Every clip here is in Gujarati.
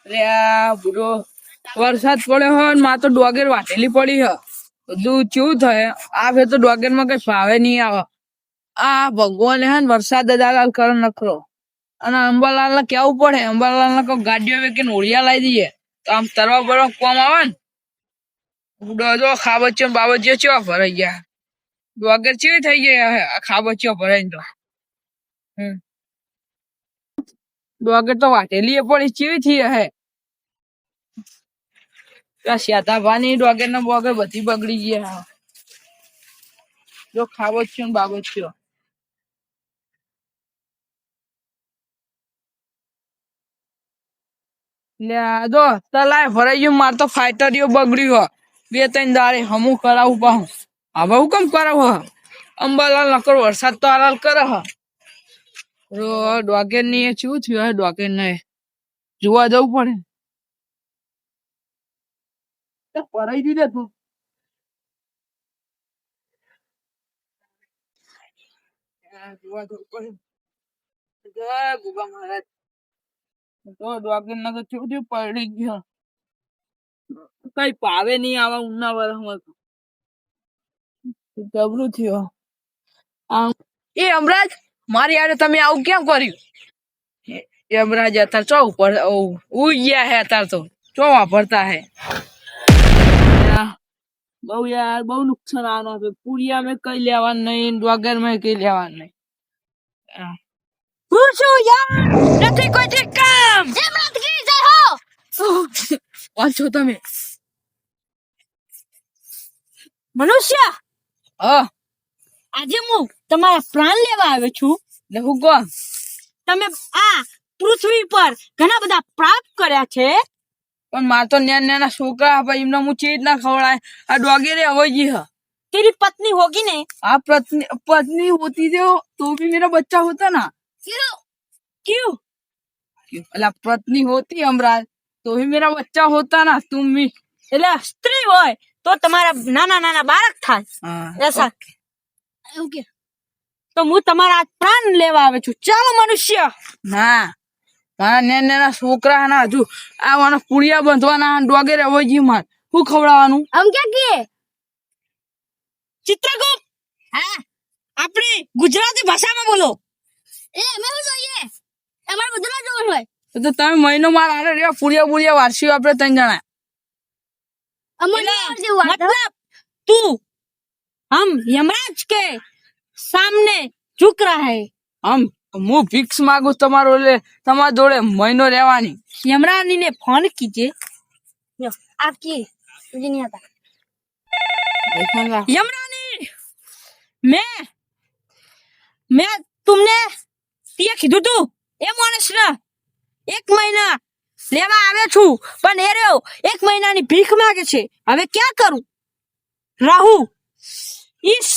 અરે આ બુડો વરસાદ પડ્યો હોય ને માં તો ડોગેર વાટેલી પડી હ બધું કેવું થાય આ ફેર તો ડોગેર માં કઈ ફાવે નહીં આવે આ ભગવાન હે ને વરસાદ જ આલાલ કરો નખરો અને અંબાલાલ ને કેવું પડે અંબાલાલ ને કોઈ ગાડીઓ વેકીને ઓળિયા લાવી દઈએ તો આમ તરવા બરવા કોમ આવે ને બુડો જો ખાબચ્યો બાબચ્યો ચેવા ભરાઈ ગયા ડોગેર ચેવી થઈ ગયા હે આ ખાબચ્યો ભરાઈ તો ડોગેર તો વાટેલી પડી ચેવી થઈ હે શાતાભાની ડોગર ને બોગર બધી બગડી ગયા જો ખાવો જ છે બાબત છે જો તલાય ભરાઈ ગયું માર તો ફાઈટરીઓ બગડ્યું બે ત્રણ દાડે હમું કરાવું પાહું હવે હું કેમ કરાવું અંબાલાલ નકર વરસાદ તો હાલાલ કરે ડોગેર ની શું થયું હે ડોગેર ને જોવા જવું પડે પરાઈ દીધે તું જોવા જવું પડે જય ગુગા મહારાજ તો ડોગેર ને તો ચૂડી પડી ગયો કઈ પાવે નહીં આવા ઉના વરમાં ગબરું થયો એ અમરાજ મારી યારે તમે આવું કેમ કર્યું અમરાજ અત્યારે ચો ઉપર ગયા હે અત્યારે તો ચો વાપરતા હે બહુ યાર બહુ નુકસાન આનો છે પુરિયા મેં કઈ લેવાનું નહીં ડોગર મેં કઈ લેવાનું નહીં પૂછું યાર નથી કોઈ ઠીક કામ જેમરાત ગઈ જાય હો વાંચો તમે મનુષ્ય આજે હું તમારા પ્રાણ લેવા આવ્યો છું ને હું કોણ તમે આ પૃથ્વી પર ઘણા બધા પ્રાપ્ત કર્યા છે પણ માર તો નાના છોકરા ભાઈ એમને હું ચીજ ના ખવડાય આ ડોગેરે હોगी है तेरी पत्नी होगी नहीं आप पत्नी होती तो भी मेरा बच्चा होता ना क्यों अला पत्नी होती अमराज तो भी मेरा बच्चा होता ना तुम भी એટલે સ્ત્રી હોય તો તમારા નાના નાના બાળક થાય એસા ઓકે તો હું તમારા પ્રાણ લેવા આવે છું ચાલો મનુષ્ય ના મારા નાના છોકરા ના હજુ આવાના પુડિયા બાંધવાના ડોગેરે હોજી માર હું ખવડાવવાનું આમ ક્યાં કે ચિત્રગુપ્ત હા આપણી ગુજરાતી ભાષામાં બોલો એ અમે શું જોઈએ તમારે ગુજરાત જોવું હોય તો તમે મહિનો માર આરે રે પુડિયા પુડિયા વારસી આપણે ત્રણ જણા मतलब तू हम यमराज के सामने झुक रहा है हम હું ભિક્ષ માંગુ તમારો લે તમારા જોડે મહિનો રહેવાની યમરાની ને ફોન कीजिए आपकी मुझे नहीं आता यमरानी मैं तुमने ये કીધું તું એ માણસ ને 1 મહિના લેવા આવ્યો છું પણ એ રહ્યો 1 મહિનાની ભીખ માંગે છે હવે क्या करूं राहु इस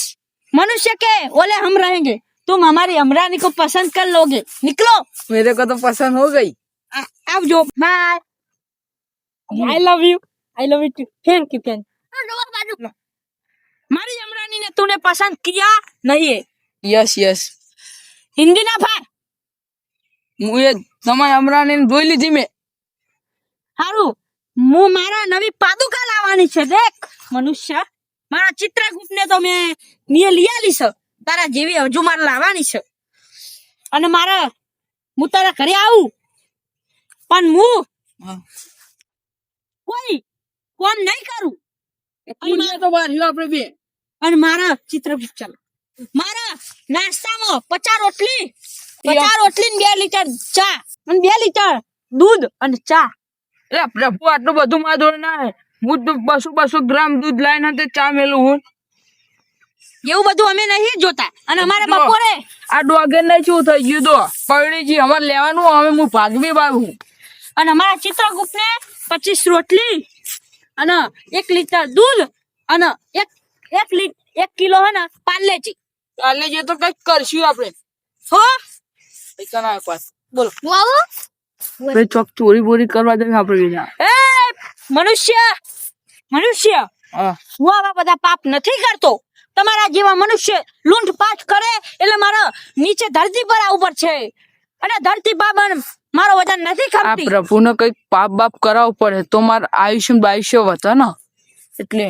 मनुष्य के ओले हम रहेंगे तुम हमारी अमरानी को पसंद कर लोगे निकलो मेरे को तो पसंद हो गई अब जो bye I love you too thank you can हमारी अमरानी ने तूने पसंद किया नहीं है यस यस हिंदी ना भाई मुझे તમારી અમરાની જોઈ લીધી મેં હારું હું મારા નવી પાદુકા લાવવાની છે દેખ મનુષ્ય મારા ચિત્રગુપ્ત ને તો મેં નિયે લીયાલી છે તારા જેવી હજુ મારે લાવવાની છે અને મારે હું તારા ઘરે આવું પણ હું કોઈ કોમ નહીં કરું તો બહાર આપણે બે અને મારા ચિત્રગુપ્ત ચાલો મારા નાસ્તામાં 50 રોટલી ને 2 લીટર ચા અને 2 લીટર દૂધ અને ચા અરે પ્રભુ આટલું બધું માં જોડે ના હે હું તો 200 ગ્રામ દૂધ લાઈને તે ચા મેલું હું એવું બધું અમે નહીં જોતા અને અમારે બપોરે આ ડોગર ને શું થઈ ગયું તો પડીજી અમારે લેવાનું હવે હું ભાગવી બાવું અને અમારા ચિત્રગુપ્ત ને 25 રોટલી અને 1 લીટર દૂધ અને 1 કિલો હે ને પાર્લેજી તો કઈક કરશું આપણે હો પૈસા ના પાસ બોલો હું આવું ચોક ચોરી બોરી કરવા દે આપણે એ મનુષ્ય હું આવા બધા પાપ નથી કરતો તમારા જેવા મનુષ્ય લૂંટપાટ કરે એટલે મારા નીચે ધરતી પર આવવું પડશે અને ધરતી પર મારો વજન નથી આ ખપતી. પ્રભુને કઈક પાપ બાપ કરાવવું પડે તો માર આયુષ્ય વધે ને એટલે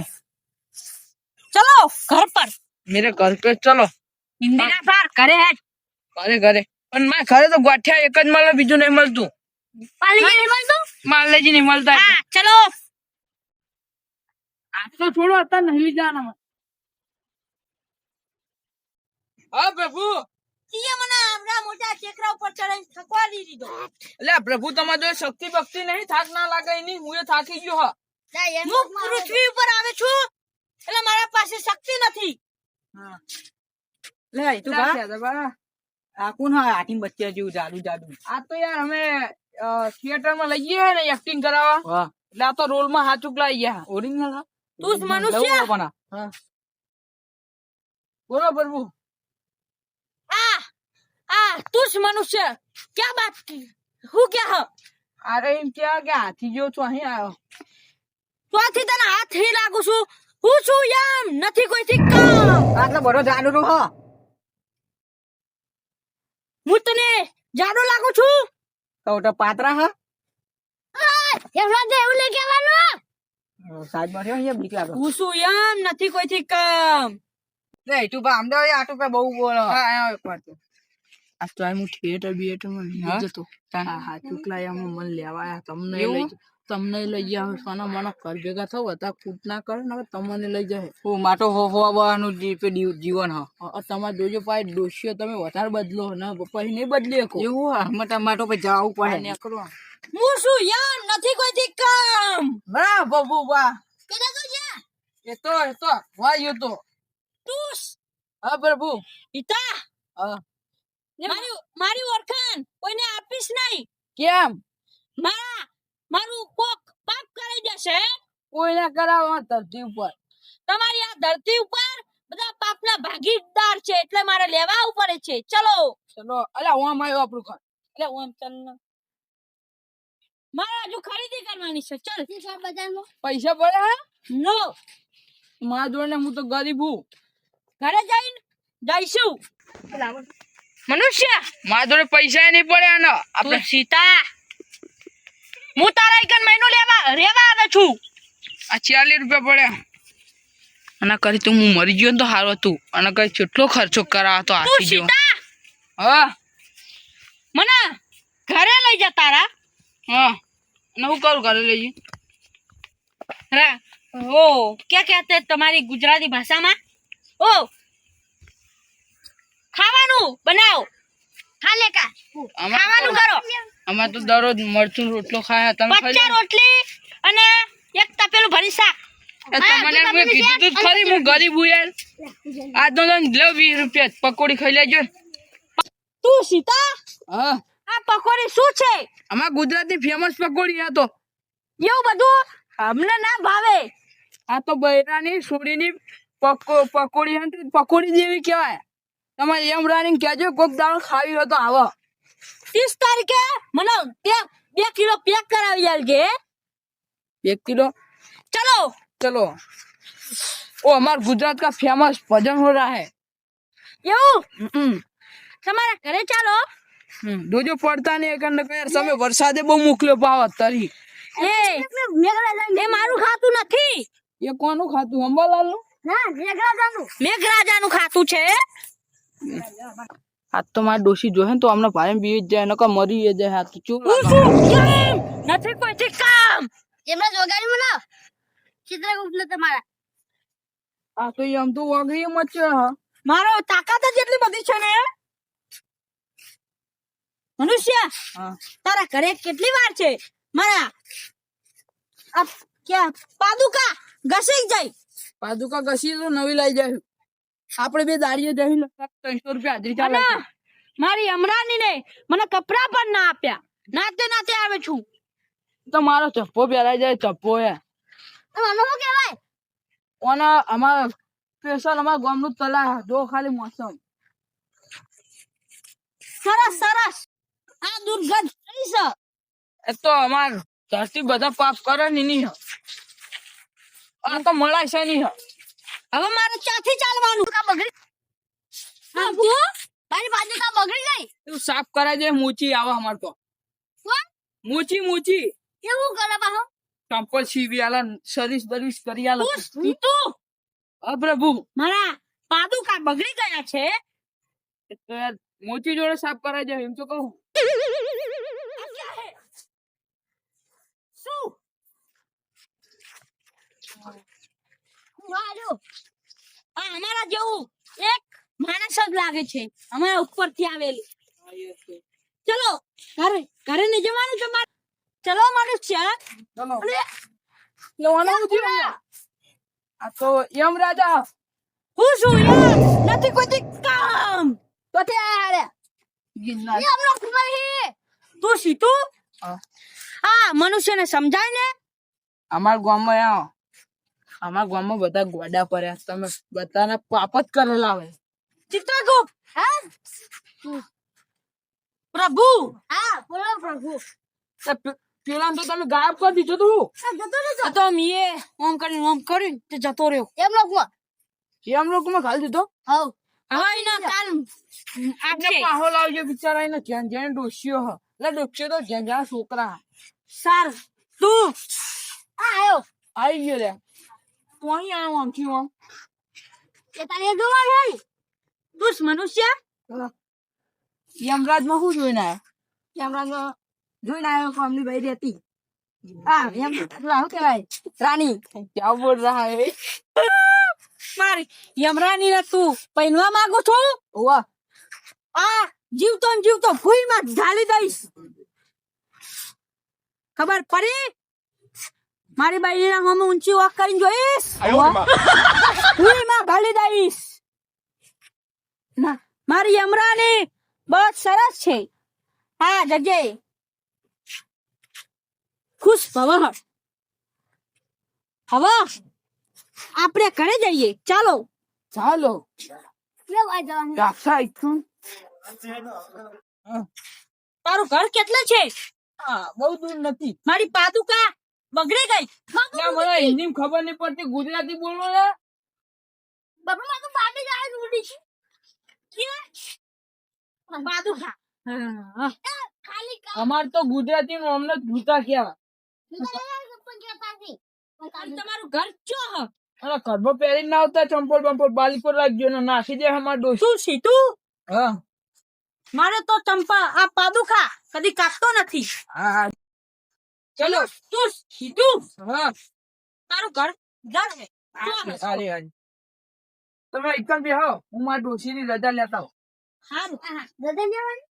ચલો ઘર પર. મેરે ઘર पे चलो ઇન્દિરા પાર ઘરે હેડ. ઘરે પણ મારા ઘરે તો ગોઠિયા એક જ મળે બીજું નહીં મળતું પાલી નહીં મળતું. માલેજી નહીં મળતા હા ચલો. આ તો છોડો હતા નહીં જાના હા પ્રભુ તીએ મને આપણા મોટા ટેકરા ઉપર ચડાઈને થકવાડી દીધો. એટલે પ્રભુ તમારે જો શક્તિ ભક્તિ નહીં થાક ના લાગે એની હું થાકી ગયો હા હું પૃથ્વી ઉપર આવે છું એટલે મારા પાસે શક્તિ નથી. લે તું બા આ કોણ હા આટીમ બચ્ચા જેવું જાદુ જાદુ આ તો યાર અમે થિયેટર માં લઈ ગયા ને એક્ટિંગ કરાવવા વાહ એટલે આ તો રોલ માં હાચુક લાવી ગયા ઓરિજિનલ હા તું જ મનુષ્ય. બોલો પ્રભુ તું જ મનુષ્ય. ક્યાં બાત की હું ક્યાં હ અરે એમ ક્યાં કે હાથી ગયો છું અહીં આવ્યો ત્યાંથી તને હાથ હી લાગુ છું. હું છું એમ નથી કોઈથી કામ. આટલો બધો જાદુ નો હા હું તને જાડો લાગુ છું. તો પાત્રા હા એવું લઈ કહેવાનું. સાજ માં અહીંયા બીક લાગે હું છું એમ નથી કોઈથી કામ. લે તું બા અમદાવાદ આટું પે બહુ બોલો હા આવ્યો એક વાર તો આ તો હું થિયેટર માં લઈ હા? જતો હા ચુકલાયામાં મને લેવા આવ્યા એવું? તમને લઈ ગયા સોના મને ઘર ભેગા થવું હતા કૂટ ના કરે ને તમને લઈ જાય હું માટો હોવાનું જીવન હા તમારે જોજો પાય ડોશીઓ તમે વધારે બદલો ને પછી નહીં બદલી શકો એવું હા માટો પે જવું પડે નીકળો હું છું એમ નથી કોઈથી કામ. બરા બાબુ બા કેને તું છે? એ તો વાયો તો તું હા પ્રભુ પિતા હા મારી ઓળખાણ કોઈને આપીશ નહીં. કેમ મારું કોક પાપ કરી જશે. કોઈને કરાવો ધરતી ઉપર તમારી આ ધરતી ઉપર બધા પાપના ભાગીદાર છે એટલે મારે લેવા આવવું પડે છે. ચલો ચલો અલ્યા ઓમ આવ્યો આપણું ઘર એટલે ઓમ ચાલ ને. મારે હજુ ખરીદી કરવાની છે. ચલ બજારમાં પૈસા પડે હે નો મારા જોડે હું તો ગરીબ હું ઘરે જઈને જઈશું. મનુષ્ય મારા જોડે પૈસા નહીં પડે ને આપણે સીતા હું તારા એક મહિનો રેવા આવે છું. આ 40 રૂપિયા પડ્યા અને કરી તું હું મરી ગયો ને તો સારું હતું અને કઈ કેટલો ખર્ચો કરાવો તો તું હાથી જેવો સીતા હા મને ઘરે લઈ જા તારા. હા અને હું કરું ઘરે લઈ જઈ ઓ क्या कहते हैं तुम्हारी गुजराती भाषा में ओ ખાવાનું બનાવો ખાલે કા ખાવાનું કરો. અમાર તો દરરોજ મરચું રોટલો ખાયા તમે ખાઈ 50 રોટલી અને એક તપેલું ભરી શાક. તમને મેં કીધું તું જ ખરી હું ગરીબ હું યાર આજનો તો લો 20 રૂપિયા પકોડી ખાઈ લેજો તું સીતા હા આ પકોડી શું છે? અમાર ગુજરાતી ફેમસ પકોડી આ તો એવું બધું અમને ના ભાવે. આ તો બૈરાની સોડીની પકોડી હે પકોડી જેવી કહેવાય તમારે એમ રાની કહેજો કોક દાળ ખાવી હોય તો આવો 30 તારીખે મને 2 કિલો પેક કરાવી આલજે. 1 કિલો ચલો चलो ओ हमारे गुजरात का फेमस भजन हो रहा है એવું તમારા ઘરે ચાલો. दोजो पड़ता नहीं करने का यार समय वरसादे बहु मोकल्यो पाव तरी એ મારું ખાતું નથી. ये कोનું ખાતું અંબાલાલ નું મેઘરાજાનું ખાતું છે. આ તો મારી ડોશી જોહે ને તો અમને ભાઈ બી જાય નકા મરી જાય હાથ ચૂપ નથી કોઈથી કામ. એમને જોગાડી બનાવ ચિત્રગુપ્ત ને તમારા આ તો આમ તો વાગી મત છે મારો તાકાત જ એટલી બધી છે ને. મનુષ્ય હા તારા ઘરે કેટલી વાર છે? મારા આ ક્યાં પાદુકા ઘસી જાય. પાદુકા ઘસી તો નવી લઈ જાય આપણે બે દાડીએ જઈ 300 રૂપિયા હાજરી ચાલે અને મારી અમરાની ને મને કપડા પણ ના આપ્યા. નાતે નાતે આવે છું. તો મારો ચપ્પો પહેરાઈ જાય ચપ્પો હે આનો શું કહેવાય? ઓના અમારા સ્પેશિયલ અમારા ગામનું તલા જો ખાલી મોસમ સરસ સરસ. આ દુર્ગંધ કઈ છે? એ તો અમાર ધરતી બધા પાપ કરે ને ની આ તો મળાય છે ની હવે મારે ક્યાંથી ચાલવાનું? બગડી હા, તું મારી બાજુ કા બગડી ગઈ. તું સાફ કરાય દે મૂચી આવા અમાર તો મૂચી મૂચી એવું કરે પાછો ચંપલ સીવી આલા સર્વિસ બર્વિસ કરી આલા તું સીતુ હા પ્રભુ મારા પાદુકા બગડી ગયા છે. તો યાર મોચી જોડે સાફ કરાઈ જાય એમ તો કહું. આ ક્યા હે? શું વાળો આ અમારા જેવું એક માણસ જ લાગે છે, અમારા ઉપરથી આવેલી. ચલો ઘરે ઘરે નહીં જવાનું તમારે. ચલો મનુષ્ય. ચલો લેવાનું નથી અમને. આ તો યમ રાજા હું શું યાર નથી કોઈ કામ તો તે આરે ગિરનાર. એ હમણાં કુમારી તું સીતુ હા. આ મનુષ્યને સમજાય ને. અમારા ગામમાં આવો અમારા ગામમાં બધા ગોડા પડ્યા તમે બધાના પાપ જ કરેલા હોય. ચિત્રગુપ્ત હા પ્રભુ હા બોલો પ્રભુ પેલા તો તમે ગાયબ કરી દીધો તું. જતો રહેજો આ તો મીએ ઓમ કરીને તે જતો રહ્યો. એમ લોકમાં એમ લોકોમાં ખાલી દીધો. હવ હવે એના કાલ એટલે આપશે. પાહો લાવજો બિચારા એને જ્યાં જ્યાં ડોસ્યો હ એટલે ડોસ્યો તો જ્યાં જ્યાં છોકરા સાર તું આ આયો આવી ગયો રે તું અહીં આવ્યો આમથી આમ. એ તને જોવા છે ને તું જ મનુષ્ય યમરાજમાં શું જોઈને આવ્યો. યમરાજમાં જોઈને આવ્યો કે અમની ભાઈ રહેતી. હા એમ શું કહેવાય રાણી ક્યાં બોલ રહા હે. મારી યમરાની ને તું પૈનવા માંગુ છું. વાહ આ જીવતો ને જીવતો ભૂઈમાં ઢાલી દઈશ. ખબર પડી મારી બાઈના હમ ઊંચી વોક કરીને જોઈશ ભૂઈમાં ઢાલી દઈશ. ના મારી યમરાની બહુ સરસ છે. આ જગ્યાએ ખુશ ભવ. હવે આપણે ઘરે જઈએ ચાલો. ચાલો કેવા જવાનું રાખા ઈચ્છું. તારું ઘર કેટલે છે? હા બહુ દૂર નથી. મારી પાદુકા બગડી ગઈ. ત્યાં મને હિન્દી ખબર નહીં પડતી ગુજરાતી બોલો ને. બાપા માં તો પાટી જાય ઉડી પાદુકા ખાલી અમાર તો ગુજરાતી નું અમને જૂતા કહેવાય. તમારું ઘર ચો હ? અરે ઘરમાં પહેરીને ના આવતા ચંપલ બંપલ બાલી પર રાખજો ને નાખી દે અમાર ડોસી. શું સીતું? હા મારે તો ચંપા આ પાદુકા કદી કાપતો નથી. હા ચલો તું સીતું હા તારું ઘર ઘર હે. અરે અરે તમે એકદમ બેહો હું મારા ડોસી ની રજા લેતા આવું. હારું. દાદા જવાનું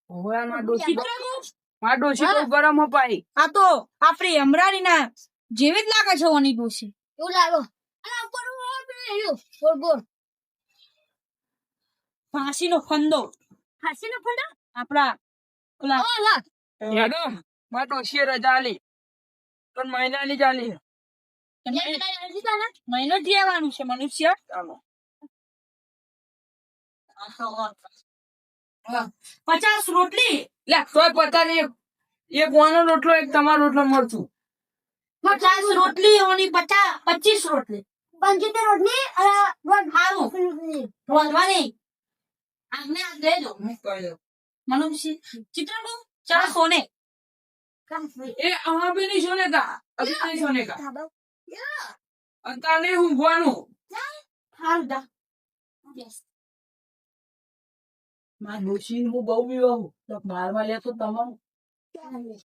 હવે મારા ડોસી ચિત્રગુપ્ત, મારા ડોસી બહુ ગરમ હો પાઈ. આ તો આપણી અમરાની ના જેવી જ લાગે છે ઓની ડોસી. એવું લાગો અને ઉપર રહ્યું બોલ બોલ ફાંસીનો ફંદો ફાંસી નો ફંડા આપણા ઓલા ઓ લા હેડો મારા ડોસીએ રજા આલી પણ મહિનાની ચાલી. મહિનો જ રહેવાનું છે મનુષ્ય. ચાલો 50 રોટલી લે તોય પતા નહીં એક વાનો રોટલો એક તમારો રોટલો મળતું. 50 રોટલી ઓની 25 રોટલી 75 રોટલી અને હારું રોંધવાની. આમને આ લેજો હું કહી દઉં. મનુષ્ય ચિત્રગુપ્ત ચાલ સોને એ અहाँ भी नहीं सोने का अभी नहीं सोने का अंतर नहीं हूँ बुआनु હાલ જા. मां डोशी હું બહુ બીવો હું તો મારવા લે તો તમામ